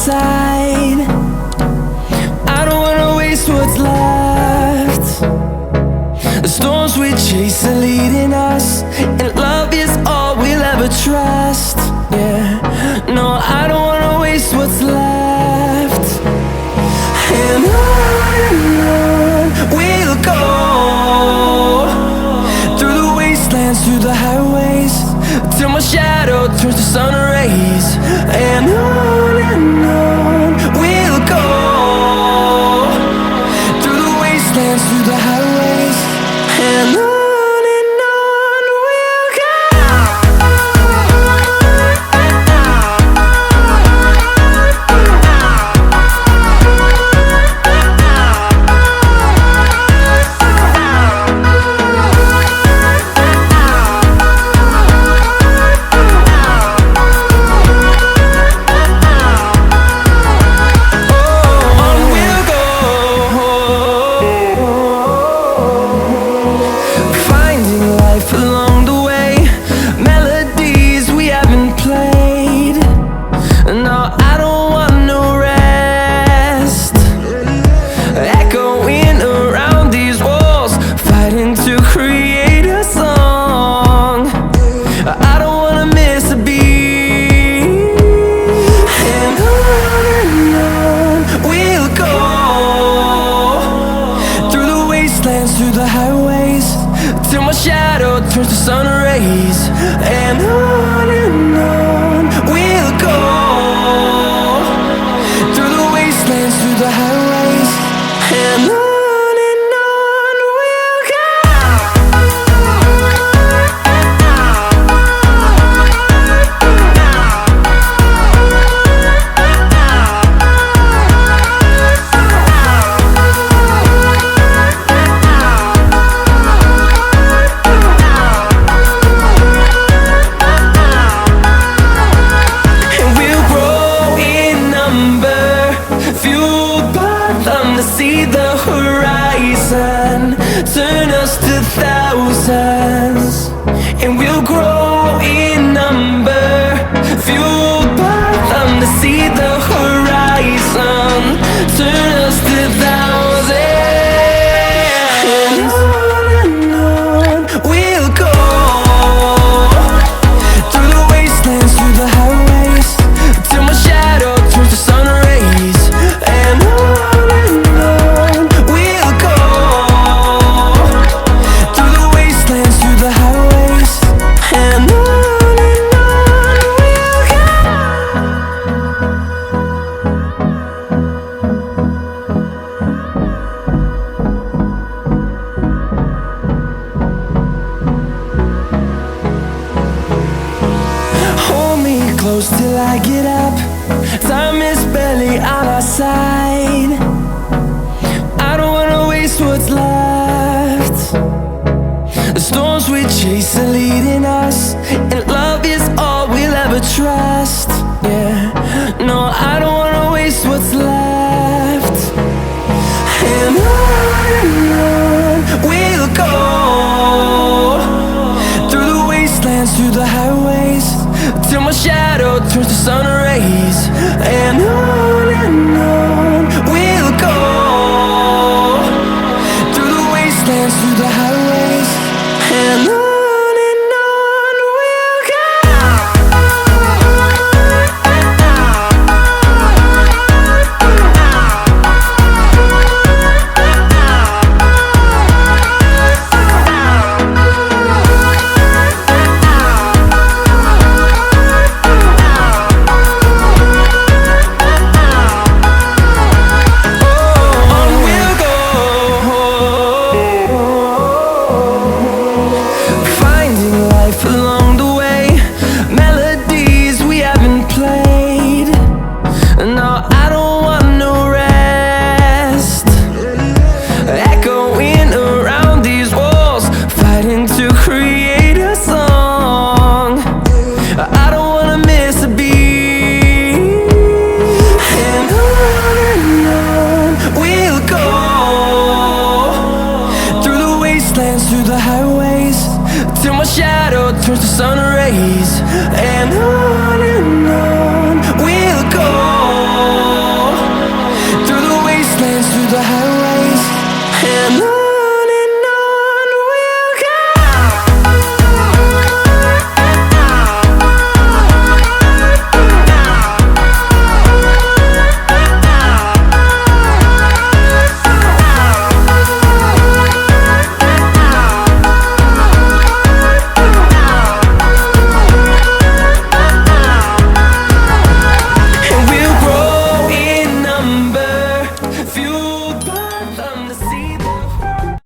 inside. I don't wanna waste what's left. The storms we chase are leading us, and love is all we'll ever trust. Yeah, no, I don't wanna waste what's left. And on we'll go, through the wastelands, through the highways, till my shadow turns to sun rays. And on we'll go, through the wastelands, through the highways, and on we'll go. Through the highways, till my shadow turns to sun rays. And